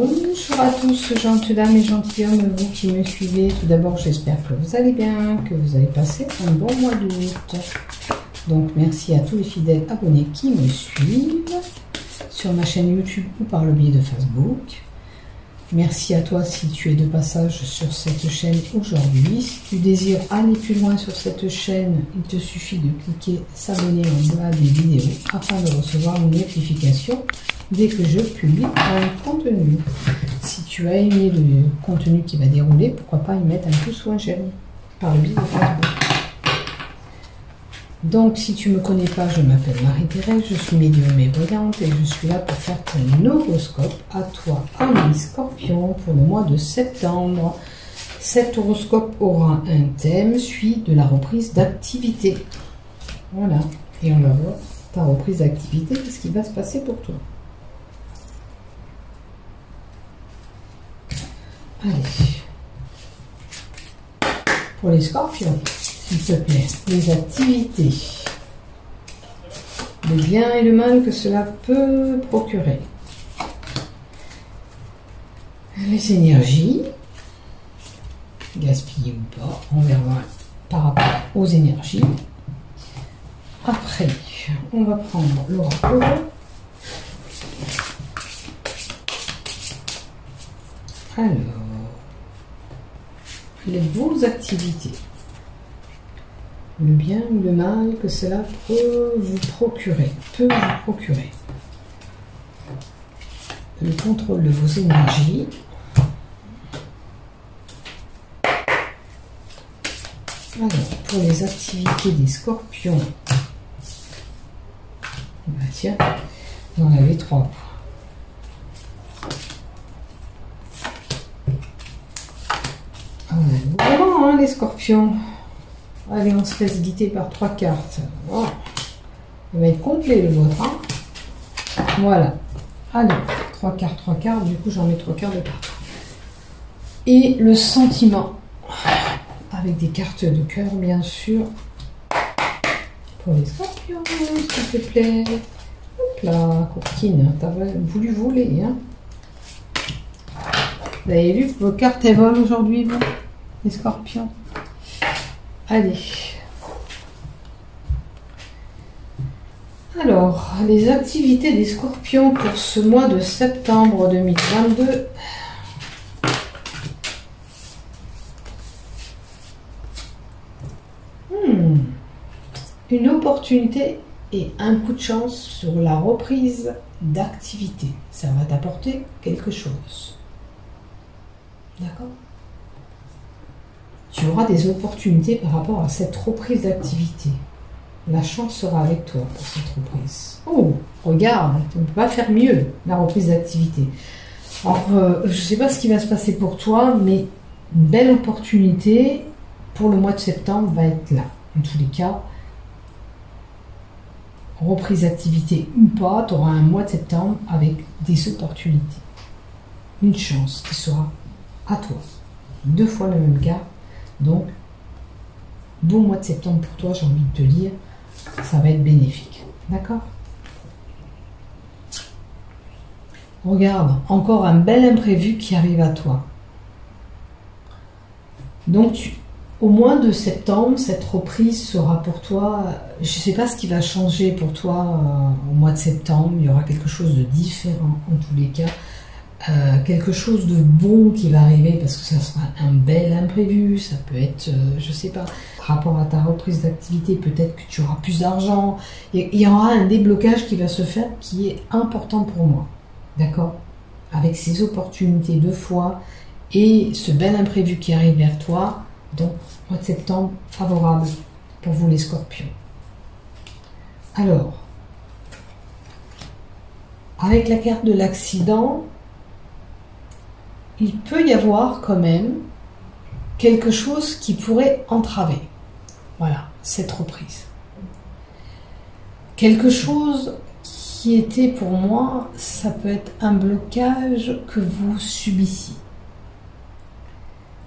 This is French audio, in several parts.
Bonjour à tous, gentilles dames et gentilshommes, vous qui me suivez. Tout d'abord, j'espère que vous allez bien, que vous avez passé un bon mois d'août. Donc, merci à tous les fidèles abonnés qui me suivent sur ma chaîne YouTube ou par le biais de Facebook. Merci à toi si tu es de passage sur cette chaîne aujourd'hui. Si tu désires aller plus loin sur cette chaîne, il te suffit de cliquer s'abonner en bas des vidéos afin de recevoir une notification dès que je publie un contenu. Si tu as aimé le contenu qui va dérouler, pourquoi pas y mettre un pouce ou un j'aime par le biais de Facebook. Donc, si tu ne me connais pas, je m'appelle Marie-Thérèse, je suis médium et voyante et je suis là pour faire ton horoscope à toi, ami Scorpion, pour le mois de septembre. Cet horoscope aura un thème, suivi de la reprise d'activité. Voilà, et on va voir ta reprise d'activité, qu'est-ce qui va se passer pour toi. Allez, pour les Scorpions, s'il te plaît, les activités, le bien et le mal que cela peut procurer, les énergies, gaspillées ou pas, on verra par rapport aux énergies. Après, on va prendre l'oracle. Alors, vos activités, le bien ou le mal que cela peut vous procurer, le contrôle de vos énergies, alors pour les activités des Scorpions, bah tiens, vous en avez 3. Vraiment, hein, les Scorpions. Allez, on se laisse guider par 3 cartes. Wow. Il va être complet le vôtre. Hein. Voilà. Allez, 3 cartes. Du coup, j'en mets 3 quarts de cartes. Et le sentiment. Avec des cartes de cœur, bien sûr. Pour les Scorpions, s'il te plaît. Hop là, courtine. T'as voulu voler, hein. Vous avez vu que vos cartes elles volent aujourd'hui, vous, les Scorpions. Allez. Alors, les activités des Scorpions pour ce mois de septembre 2022. Une opportunité et un coup de chance sur la reprise d'activité. Ça va t'apporter quelque chose. D'accord ? Tu auras des opportunités par rapport à cette reprise d'activité. La chance sera avec toi pour cette reprise. Oh, regarde, on ne peut pas faire mieux, la reprise d'activité. Alors, je ne sais pas ce qui va se passer pour toi, mais une belle opportunité pour le mois de septembre va être là. En tous les cas, reprise d'activité ou pas, tu auras un mois de septembre avec des opportunités. Une chance qui sera à toi. 2 fois le même cas. Donc, bon mois de septembre pour toi, j'ai envie de te dire, ça va être bénéfique. D'accord ? Regarde, encore un bel imprévu qui arrive à toi. Donc, au mois de septembre, cette reprise sera pour toi, je ne sais pas ce qui va changer pour toi au mois de septembre, il y aura quelque chose de différent en tous les cas. Quelque chose de bon qui va arriver parce que ça sera un bel imprévu, ça peut être, je sais pas, par rapport à ta reprise d'activité, peut-être que tu auras plus d'argent, il y aura un déblocage qui va se faire qui est important pour moi, d'accord ? Avec ces opportunités 2 fois et ce bel imprévu qui arrive vers toi, donc mois de septembre favorable pour vous les Scorpions. Alors, avec la carte de l'accident, il peut y avoir quand même quelque chose qui pourrait entraver, voilà, cette reprise. Quelque chose qui était pour moi, ça peut être un blocage que vous subissiez.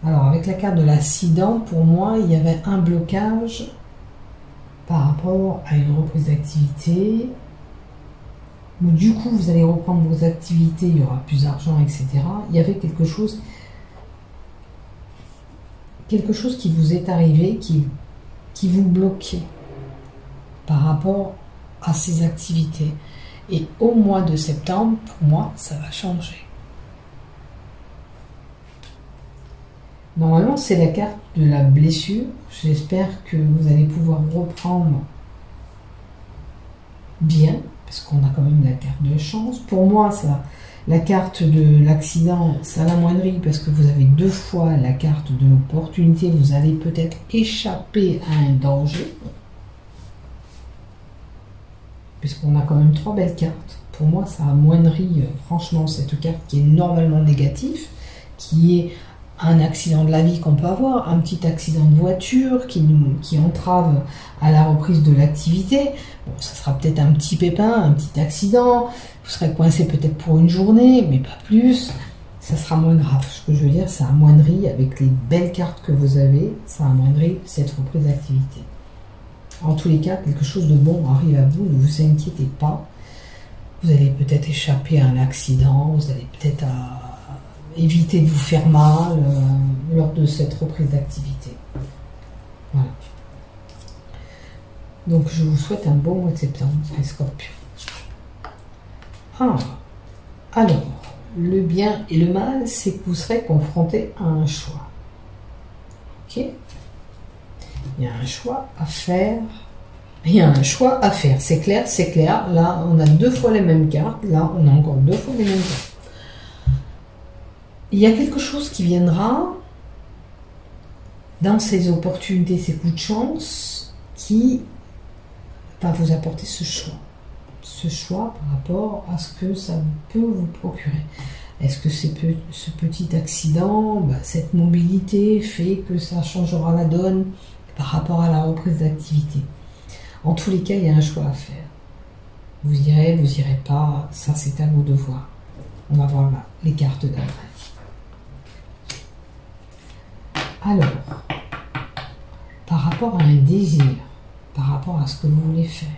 Alors avec la carte de l'accident, pour moi, il y avait un blocage par rapport à une reprise d'activité où du coup vous allez reprendre vos activités, il y aura plus d'argent, etc. Il y avait quelque chose qui vous est arrivé, qui vous bloquait par rapport à ces activités. Et au mois de septembre, pour moi, ça va changer. Normalement, c'est la carte de la blessure. J'espère que vous allez pouvoir reprendre bien, parce qu'on a quand même la carte de chance. Pour moi, ça, la carte de l'accident, ça l'amoindrit parce que vous avez 2 fois la carte de l'opportunité. Vous allez peut-être échapper à un danger. Puisqu'on a quand même 3 belles cartes. Pour moi, ça amoindrit franchement cette carte qui est normalement négative, qui est un accident de la vie qu'on peut avoir, un petit accident de voiture qui entrave à la reprise de l'activité. Bon, ça sera peut-être un petit pépin, un petit accident, vous serez coincé peut-être pour une journée, mais pas plus. Ça sera moins grave. Ce que je veux dire, ça amoindrit, avec les belles cartes que vous avez, ça amoindrit cette reprise d'activité. En tous les cas, quelque chose de bon arrive à vous, ne vous inquiétez pas. Vous allez peut-être échapper à un accident, vous allez peut-être éviter de vous faire mal lors de cette reprise d'activité. Voilà. Donc je vous souhaite un bon mois de septembre, les Scorpions. Alors, le bien et le mal, c'est que vous serez confronté à un choix. Ok ? Il y a un choix à faire. Il y a un choix à faire. C'est clair, c'est clair. Là, on a 2 fois les mêmes cartes. Là, on a encore 2 fois les mêmes cartes. Il y a quelque chose qui viendra dans ces opportunités, ces coups de chance, qui va vous apporter ce choix. Ce choix par rapport à ce que ça peut vous procurer. Est-ce que ce petit accident, cette mobilité fait que ça changera la donne par rapport à la reprise d'activité? En tous les cas, il y a un choix à faire. Vous irez, vous irez pas, ça c'est à vous de voir. On va voir là, les cartes d'après. Alors, par rapport à un désir, par rapport à ce que vous voulez faire,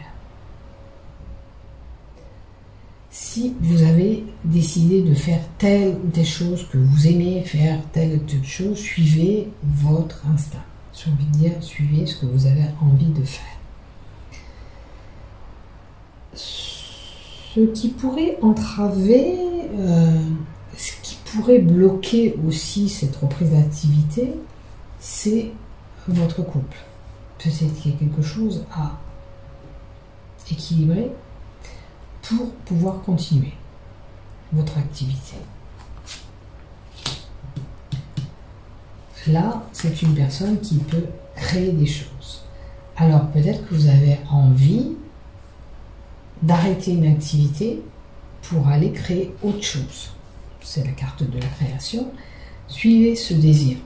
si vous avez décidé de faire telle ou telle chose, que vous aimez faire telle ou telle chose, suivez votre instinct. J'ai envie de dire, suivez ce que vous avez envie de faire. Ce qui pourrait entraver, ce qui pourrait bloquer aussi cette reprise d'activité, c'est votre couple. Peut-être qu'il y a quelque chose à équilibrer pour pouvoir continuer votre activité. Là, c'est une personne qui peut créer des choses. Alors peut-être que vous avez envie d'arrêter une activité pour aller créer autre chose. C'est la carte de la création. Suivez ce désir.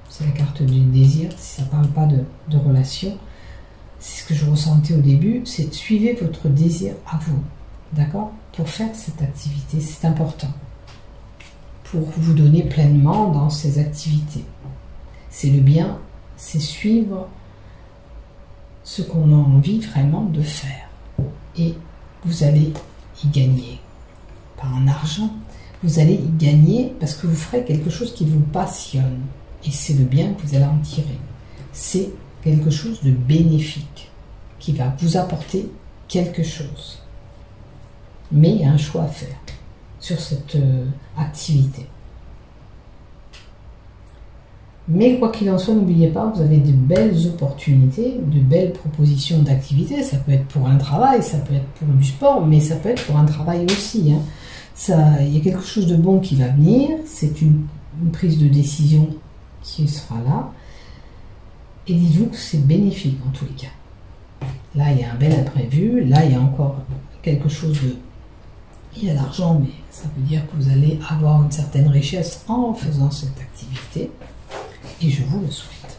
C'est la carte du désir. Si ça ne parle pas de relation, c'est ce que je ressentais au début, c'est de suivre votre désir à vous. D'accord? Pour faire cette activité, c'est important. Pour vous donner pleinement dans ces activités. C'est le bien, c'est suivre ce qu'on a envie vraiment de faire. Et vous allez y gagner. Pas en argent, vous allez y gagner parce que vous ferez quelque chose qui vous passionne. Et c'est le bien que vous allez en tirer. C'est quelque chose de bénéfique qui va vous apporter quelque chose. Mais il y a un choix à faire sur cette activité. Mais quoi qu'il en soit, n'oubliez pas, vous avez de belles opportunités, de belles propositions d'activités. Ça peut être pour un travail, ça peut être pour du sport, mais ça peut être pour un travail aussi. Il y a quelque chose de bon qui va venir. C'est une prise de décision qui sera là. Et dites-vous que c'est bénéfique en tous les cas. Là, il y a un bel imprévu. Là, il y a encore quelque chose de... Il y a l'argent, mais ça veut dire que vous allez avoir une certaine richesse en faisant cette activité. Et je vous le souhaite.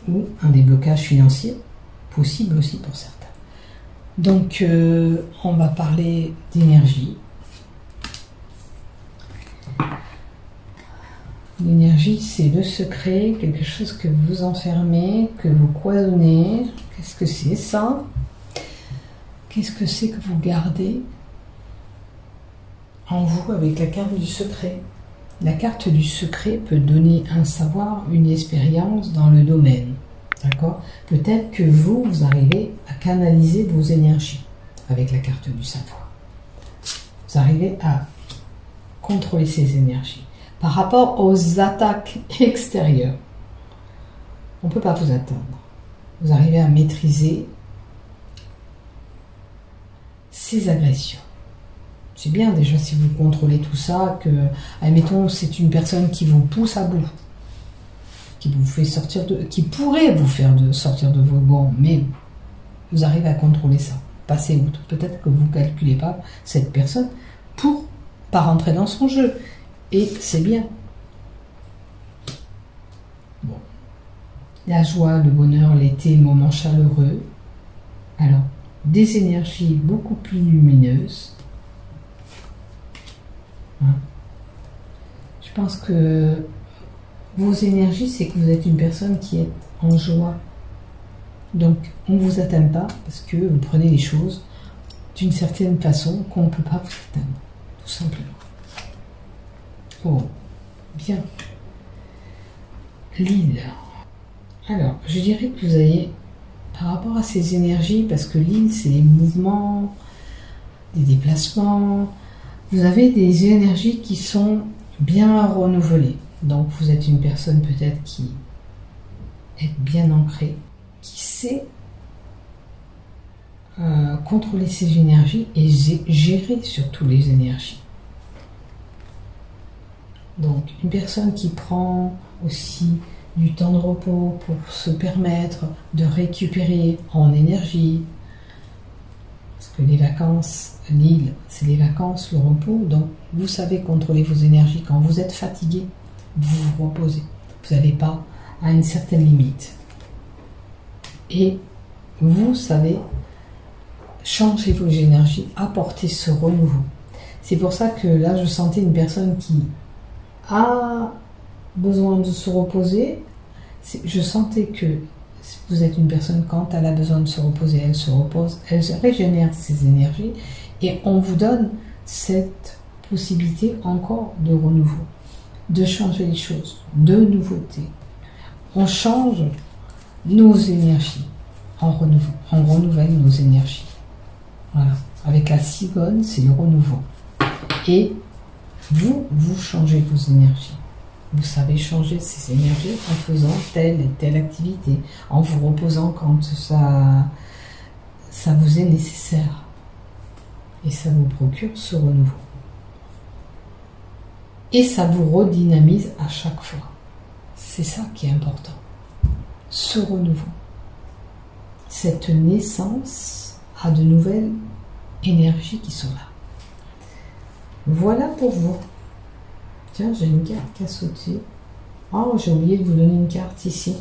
Ou un déblocage financier, possible aussi pour certains. Donc, on va parler d'énergie. L'énergie, c'est le secret, quelque chose que vous enfermez, que vous cloisonnez. Qu'est-ce que c'est ça? Qu'est-ce que c'est que vous gardez en vous avec la carte du secret? La carte du secret peut donner un savoir, une expérience dans le domaine. D'accord? Peut-être que vous arrivez à canaliser vos énergies avec la carte du savoir. Vous arrivez à contrôler ces énergies. Par rapport aux attaques extérieures, on ne peut pas vous attendre. Vous arrivez à maîtriser ces agressions. C'est bien déjà si vous contrôlez tout ça, que, admettons, c'est une personne qui vous pousse à bout, qui vous fait sortir de, qui pourrait vous faire sortir de vos gonds, mais vous arrivez à contrôler ça. Passez outre. Peut-être que vous ne calculez pas cette personne pour pas rentrer dans son jeu. Et c'est bien. Bon. La joie, le bonheur, l'été, moment chaleureux. Alors, des énergies beaucoup plus lumineuses. Hein. Je pense que vos énergies, c'est que vous êtes une personne qui est en joie. Donc, on ne vous atteint pas parce que vous prenez les choses d'une certaine façon qu'on ne peut pas vous atteindre, tout simplement. Oh, bien. L'île. Alors, je dirais que vous avez, par rapport à ces énergies, parce que l'île, c'est les mouvements, des déplacements, vous avez des énergies qui sont bien renouvelées. Donc, vous êtes une personne peut-être qui est bien ancrée, qui sait contrôler ses énergies et gérer surtout les énergies. Donc, une personne qui prend aussi du temps de repos pour se permettre de récupérer en énergie. Parce que les vacances, l'île, c'est les vacances, le repos. Donc, vous savez contrôler vos énergies. Quand vous êtes fatigué, vous vous reposez. Vous n'allez pas à une certaine limite. Et vous savez changer vos énergies, apporter ce renouveau. C'est pour ça que là, je sentais une personne qui a besoin de se reposer. Je sentais que vous êtes une personne, quand elle a besoin de se reposer, elle se repose, elle régénère ses énergies et on vous donne cette possibilité encore de renouveau, de changer les choses, de nouveauté. On change nos énergies en renouveau, on renouvelle nos énergies. Voilà. Avec la cigogne, c'est le renouveau. Et vous changez vos énergies. Vous savez changer ces énergies en faisant telle et telle activité, en vous reposant quand ça vous est nécessaire. Et ça vous procure ce renouveau. Et ça vous redynamise à chaque fois. C'est ça qui est important. Ce renouveau. Cette naissance a de nouvelles énergies qui sont là. Voilà pour vous. Tiens, j'ai une carte qui a sauté. Oh, j'ai oublié de vous donner une carte ici.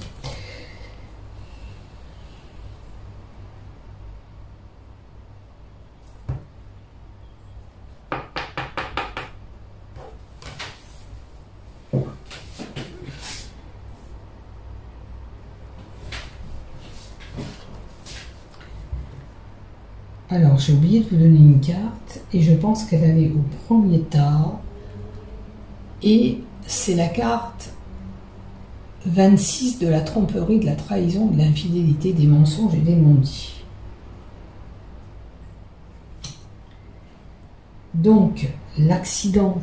Alors, j'ai oublié de vous donner une carte et je pense qu'elle allait au premier tas. Et c'est la carte 26 de la tromperie, de la trahison, de l'infidélité, des mensonges et des non-dits. Donc, l'accident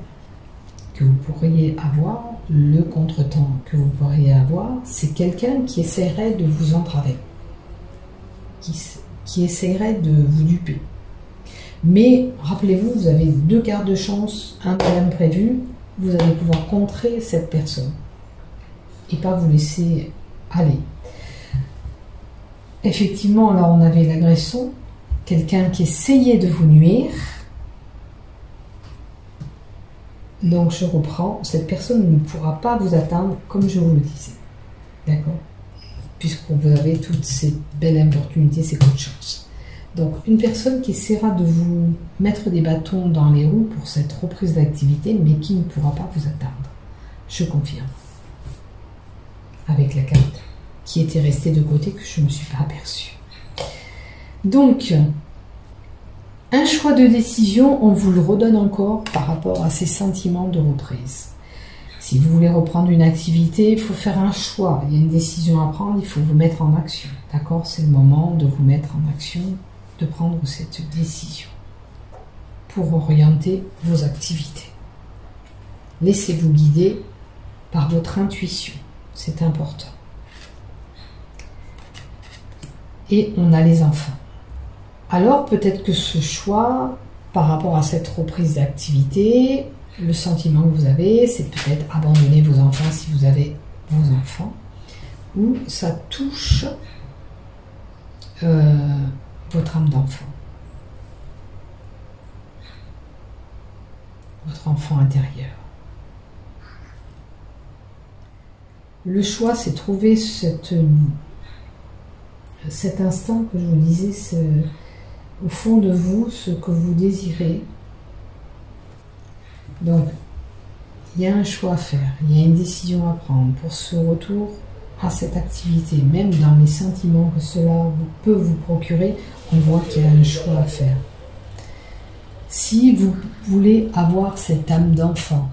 que vous pourriez avoir, le contretemps que vous pourriez avoir, c'est quelqu'un qui essaierait de vous entraver, qui essaierait de vous duper. Mais, rappelez-vous, vous avez deux cartes de chance, un peu imprévu, vous allez pouvoir contrer cette personne et pas vous laisser aller. Effectivement, là on avait l'agression, quelqu'un qui essayait de vous nuire. Donc je reprends, cette personne ne pourra pas vous atteindre comme je vous le disais. D'accord? Puisque vous avez toutes ces belles opportunités, ces coups de chance. Donc, une personne qui essaiera de vous mettre des bâtons dans les roues pour cette reprise d'activité, mais qui ne pourra pas vous atteindre. Je confirme. Avec la carte qui était restée de côté, que je ne me suis pas aperçue. Donc, Un choix de décision, on vous le redonne encore par rapport à ces sentiments de reprise. Si vous voulez reprendre une activité, il faut faire un choix. Il y a une décision à prendre, il faut vous mettre en action. D'accord? C'est le moment de vous mettre en action, de prendre cette décision pour orienter vos activités. Laissez-vous guider par votre intuition. C'est important. Et on a les enfants. Alors peut-être que ce choix, par rapport à cette reprise d'activité, le sentiment que vous avez, c'est peut-être abandonner vos enfants si vous avez vos enfants, ou ça touche votre âme d'enfant, votre enfant intérieur. Le choix, c'est trouver cet instant que je vous disais, au fond de vous, ce que vous désirez. Donc, il y a un choix à faire, il y a une décision à prendre pour ce retour à cette activité. Même dans les sentiments que cela peut vous procurer, on voit qu'il y a un choix à faire. Si vous voulez avoir cette âme d'enfant,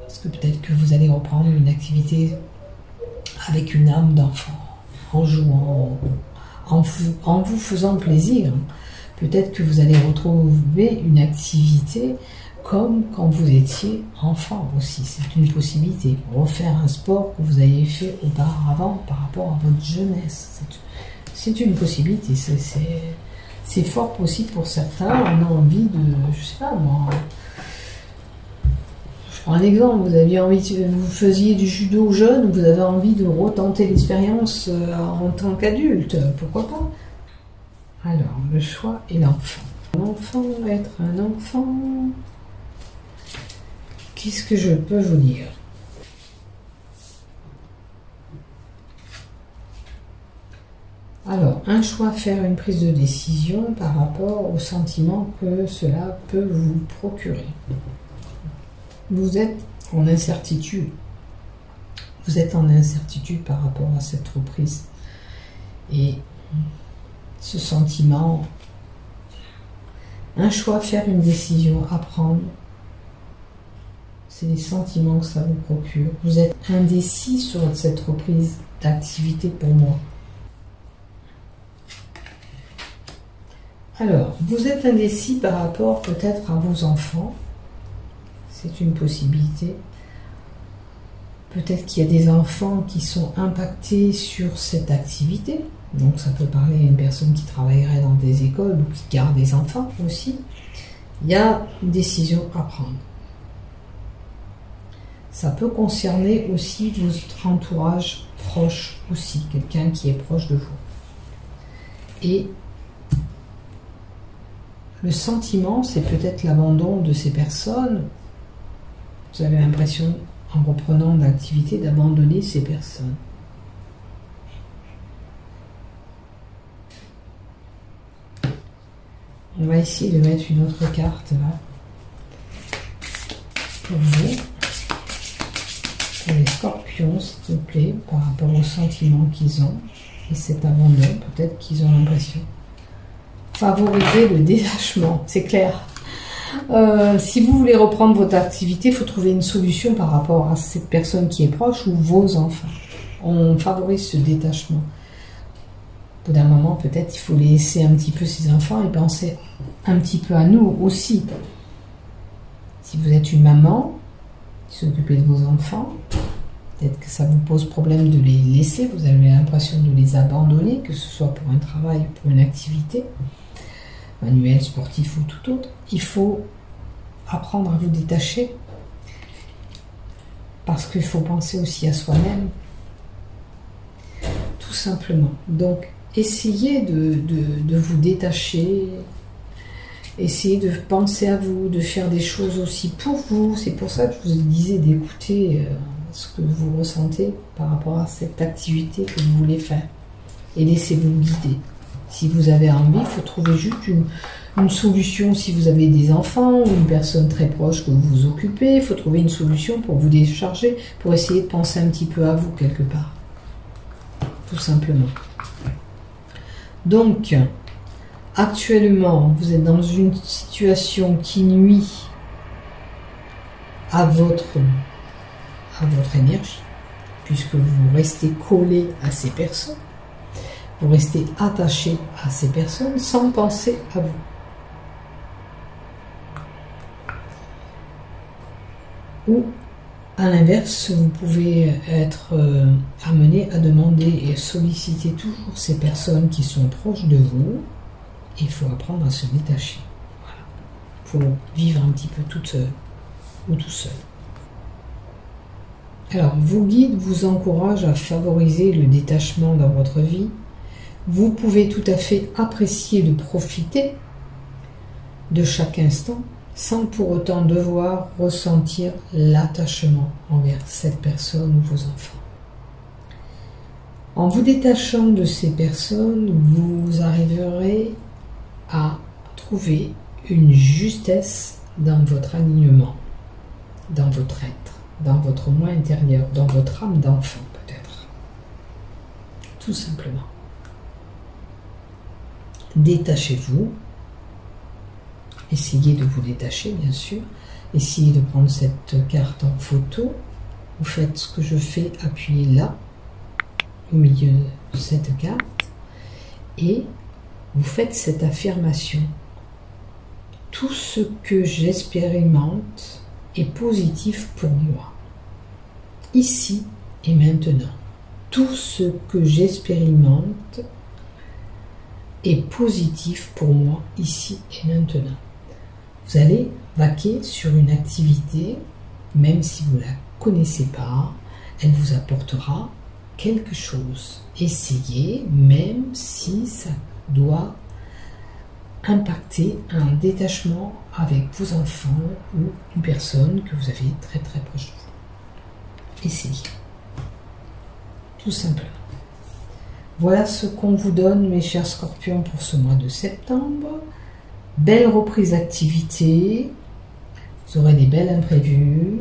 parce que peut-être que vous allez reprendre une activité avec une âme d'enfant, en jouant, en vous faisant plaisir, peut-être que vous allez retrouver une activité comme quand vous étiez enfant aussi. C'est une possibilité. Refaire un sport que vous avez fait auparavant par rapport à votre jeunesse. C'est une possibilité. C'est fort possible pour certains. On a envie de, je sais pas moi, je prends un exemple, vous faisiez du judo jeune, vous avez envie de retenter l'expérience en tant qu'adulte, pourquoi pas? Alors, le choix est l'enfant. L'enfant, être un enfant. Qu'est-ce que je peux vous dire? Alors, un choix, faire une prise de décision par rapport au sentiment que cela peut vous procurer. Vous êtes en incertitude. Vous êtes en incertitude par rapport à cette reprise. Et ce sentiment, un choix, faire une décision, apprendre, c'est les sentiments que ça vous procure. Vous êtes indécis sur cette reprise d'activité pour moi. Alors, vous êtes indécis par rapport peut-être à vos enfants. C'est une possibilité. Peut-être qu'il y a des enfants qui sont impactés sur cette activité. Donc ça peut parler à une personne qui travaillerait dans des écoles ou qui garde des enfants aussi. Il y a une décision à prendre. Ça peut concerner aussi votre entourage proche aussi, quelqu'un qui est proche de vous. Et le sentiment, c'est peut-être l'abandon de ces personnes. Vous avez l'impression, en reprenant l'activité, d'abandonner ces personnes. On va essayer de mettre une autre carte là, pour vous. Pour les scorpions, s'il te plaît, par rapport aux sentiments qu'ils ont et cet abandon, peut-être qu'ils ont l'impression. Favoriser le détachement, c'est clair. Si vous voulez reprendre votre activité, il faut trouver une solution par rapport à cette personne qui est proche ou vos enfants. On favorise ce détachement. Au bout d'un moment, peut-être il faut laisser un petit peu ses enfants et penser un petit peu à nous aussi. Si vous êtes une maman qui s'occupe de vos enfants, peut-être que ça vous pose problème de les laisser, vous avez l'impression de les abandonner, que ce soit pour un travail ou pour une activité, manuel, sportif ou tout autre. Il faut apprendre à vous détacher parce qu'il faut penser aussi à soi-même, tout simplement. Donc, essayez de vous détacher, essayez de penser à vous, de faire des choses aussi pour vous. C'est pour ça que je vous disais d'écouter ce que vous ressentez par rapport à cette activité que vous voulez faire. Et laissez-vous guider. Si vous avez envie, il faut trouver juste une solution. Si vous avez des enfants ou une personne très proche que vous vous occupez, il faut trouver une solution pour vous décharger, pour essayer de penser un petit peu à vous quelque part. Tout simplement. Donc, Actuellement, vous êtes dans une situation qui nuit à votre énergie, puisque vous restez collé à ces personnes, vous restez attaché à ces personnes sans penser à vous. Ou, à l'inverse, vous pouvez être amené à demander et solliciter toujours ces personnes qui sont proches de vous. Il faut apprendre à se détacher. Voilà. Pour vivre un petit peu toute seule ou tout seul. Alors, vos guides vous encouragent à favoriser le détachement dans votre vie. Vous pouvez tout à fait apprécier de profiter de chaque instant sans pour autant devoir ressentir l'attachement envers cette personne ou vos enfants. En vous détachant de ces personnes, vous arriverez à trouver une justesse dans votre alignement, dans votre être, dans votre moi intérieur, dans votre âme d'enfant peut-être. Tout simplement. Détachez-vous. Essayez de vous détacher, bien sûr. Essayez de prendre cette carte en photo. Vous faites ce que je fais, appuyez là, au milieu de cette carte, et vous faites cette affirmation. Tout ce que j'expérimente est positif pour moi, ici et maintenant. Tout ce que j'expérimente est positif pour moi, ici et maintenant. Vous allez vaquer sur une activité, même si vous ne la connaissez pas, elle vous apportera quelque chose. Essayez, même si ça doit impacter un détachement avec vos enfants ou une personne que vous avez très très proche de vous. Essayez. Tout simplement. Voilà ce qu'on vous donne, mes chers scorpions, pour ce mois de septembre. Belle reprise d'activité, vous aurez des belles imprévus,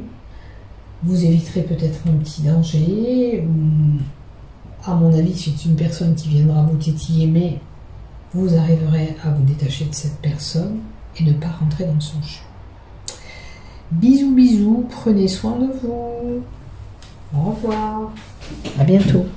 vous éviterez peut-être un petit danger, à mon avis c'est une personne qui viendra vous tétiller, mais vous arriverez à vous détacher de cette personne et ne pas rentrer dans son jeu. Bisous bisous, prenez soin de vous, au revoir, à bientôt.